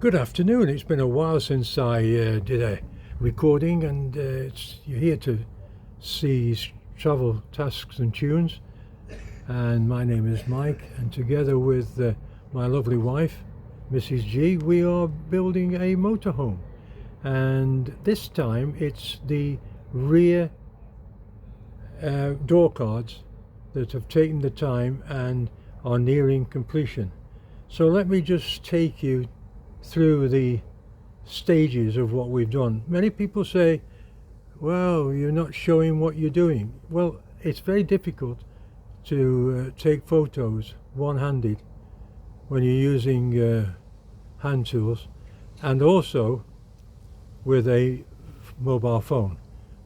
Good afternoon. It's been a while since I did a recording, and you're here to see travel tasks and tunes. And my name is Mike, and together with my lovely wife, Mrs. G, we are building a motorhome. And this time it's the rear door cards that have taken the time and are nearing completion. So let me just take you through the stages of what we've done. Many people say, well, you're not showing what you're doing. Well, it's very difficult to take photos one-handed when you're using hand tools, and also with a mobile phone.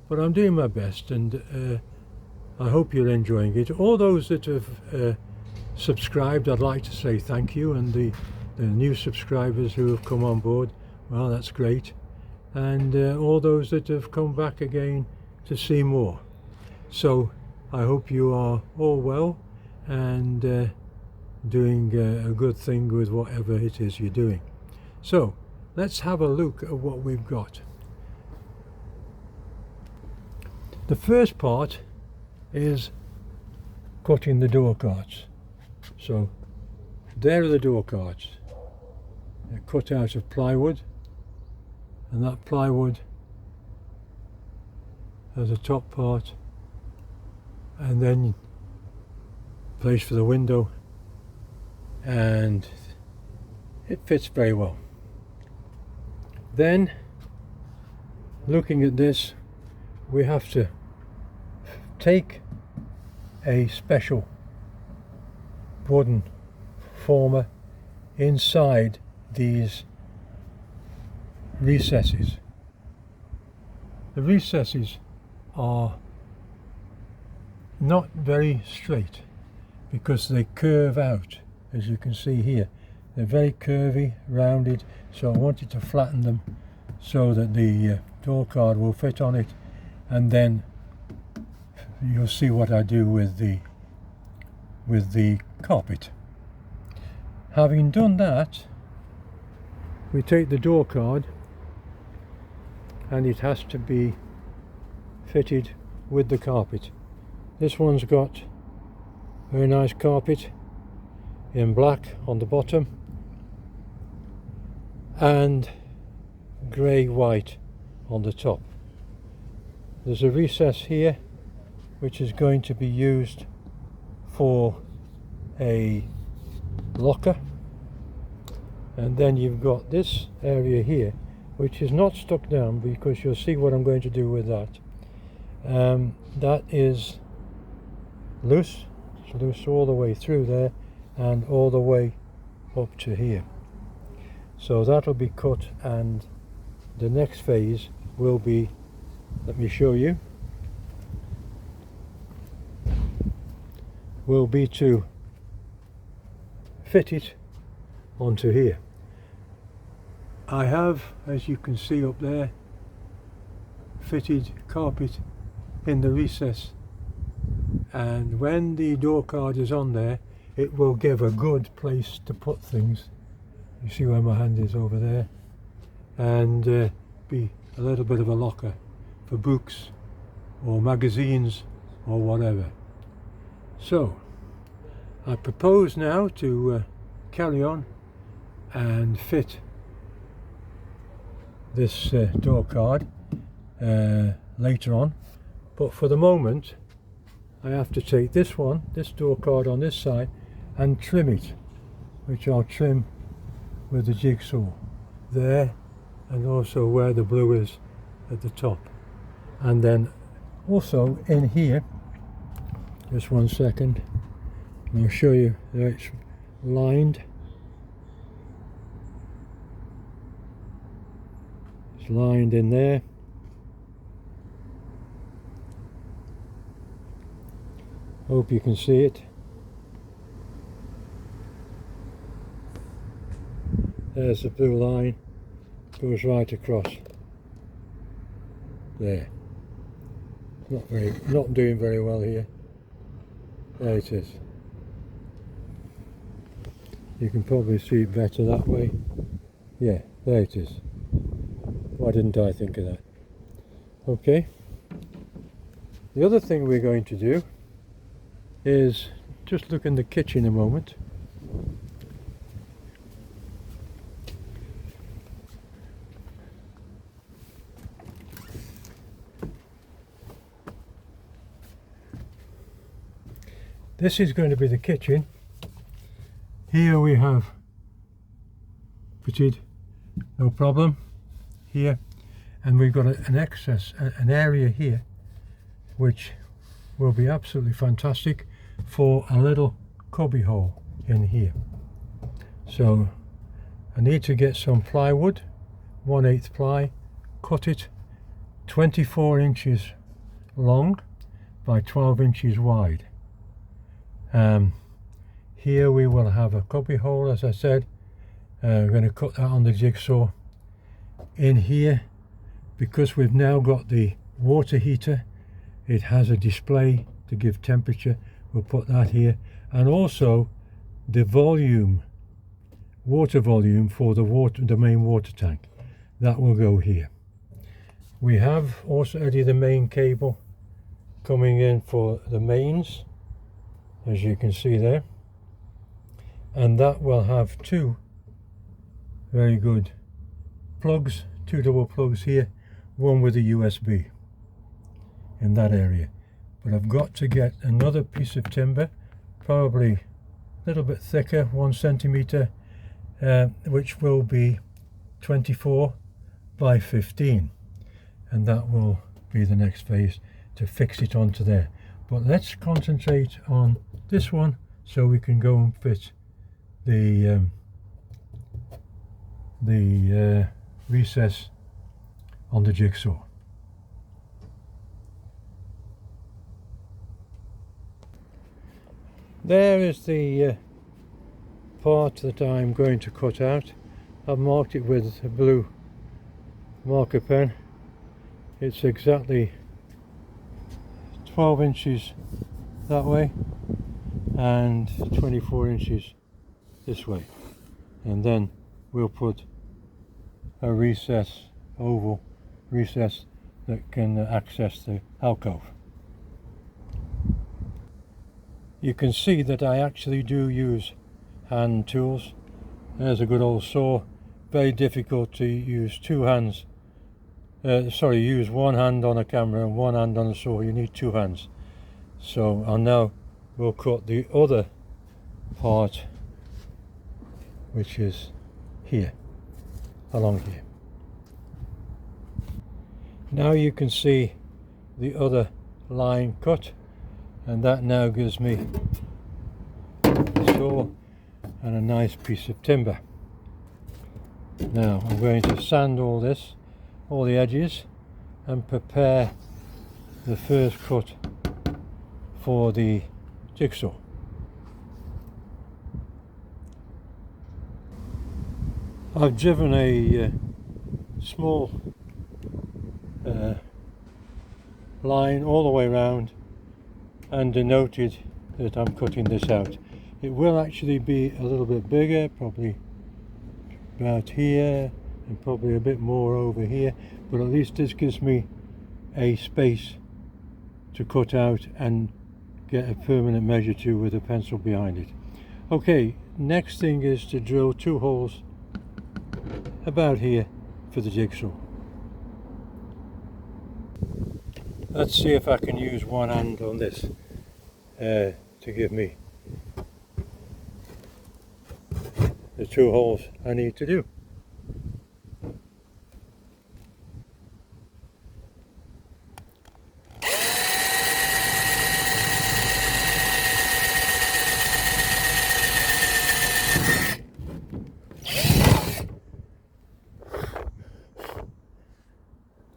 But I'm doing my best, and I hope you're enjoying it. All those that have subscribed, I'd like to say thank you, and the new subscribers who have come on board, well, that's great. And all those that have come back again to see more. So I hope you are all well and doing a good thing with whatever it is you're doing. So let's have a look at what we've got. The first part is cutting the door cards. So there are the door cards. They're cut out of plywood, and that plywood has a top part and then place for the window, and it fits very well. Then, looking at this, we have to take a special wooden former inside these recesses. The recesses are not very straight because they curve out, as you can see here. They're very curvy, rounded, so I wanted to flatten them so that the door card will fit on it, and then you'll see what I do with the carpet. Having done that, we take the door card, and it has to be fitted with the carpet. This one's got a very nice carpet in black on the bottom and grey white on the top. There's a recess here which is going to be used for a locker, and then you've got this area here which is not stuck down, because you'll see what I'm going to do with that. That is loose. It's loose all the way through there and all the way up to here. So that'll be cut, and the next phase will be, let me show you, will be to fit it onto here. I have, as you can see up there, fitted carpet in the recess, and when the door card is on there, it will give a good place to put things. You see where my hand is over there, and be a little bit of a locker for books or magazines or whatever. So I propose now to carry on and fit this door card later on, but for the moment I have to take this door card on this side, and trim it, which I'll trim with the jigsaw there, and also where the blue is at the top, and then also in here, just one second, and I'll show you that it's lined. It's lined in there. Hope you can see it. There's the blue line, goes right across there. Not doing very well here. There it is. You can probably see it better that way. Yeah, there it is. Why didn't I think of that? Okay. The other thing we're going to do is just look in the kitchen a moment. This is going to be the kitchen. Here we have fitted, no problem, here, and we've got an area here which will be absolutely fantastic for a little cubby hole in here. So I need to get some plywood, 1/8 ply, cut it 24 inches long by 12 inches wide. Here we will have a cubby hole, as I said. We're going to cut that on the jigsaw. In here, because we've now got the water heater, it has a display to give temperature. We'll put that here, and also the volume, water volume for the main water tank, that will go here. We have also already the main cable coming in for the mains, as you can see there, and that will have two very good plugs, two double plugs here, one with a USB in that area. But I've got to get another piece of timber, probably a little bit thicker, 1 centimeter, which will be 24 by 15, and that will be the next phase to fix it onto there. But let's concentrate on this one so we can go and fit the recess on the jigsaw. There is the part that I'm going to cut out. I've marked it with a blue marker pen. It's exactly 12 inches that way and 24 inches this way, and then we'll put a recess, oval recess, that can access the alcove. You can see that I actually do use hand tools. There's a good old saw. Very difficult to use two hands. Use one hand on a camera and one hand on a saw. You need two hands. So and now we'll cut the other part, which is here, along here. Now you can see the other line cut, and that now gives me a saw and a nice piece of timber. Now I'm going to sand all this, all the edges, and prepare the first cut for the jigsaw. I've driven a small line all the way around and denoted that I'm cutting this out. It will actually be a little bit bigger, probably about here and probably a bit more over here, but at least this gives me a space to cut out and get a permanent measure to with a pencil behind it. Okay, next thing is to drill 2 holes about here for the jigsaw. Let's see if I can use one hand on this to give me the 2 holes I need to do.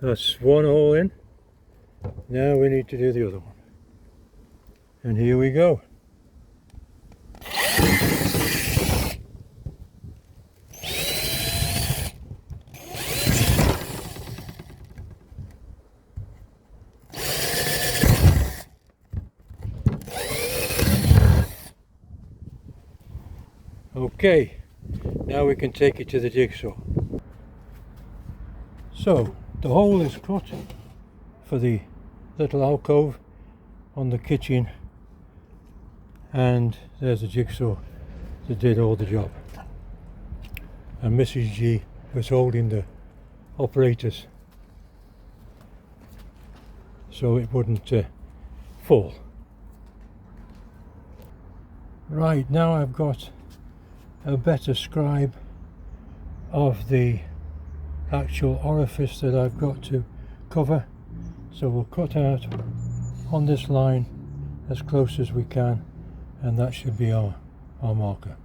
That's one hole in. Now we need to do the other one. And here we go. Okay, now we can take it to the jigsaw. So the hole is cut for the little alcove on the kitchen, and there's a jigsaw that did all the job, and Mrs. G was holding the operators so it wouldn't fall. Right, now I've got a better scribe of the actual orifice that I've got to cover, so we'll cut out on this line as close as we can, and that should be our marker.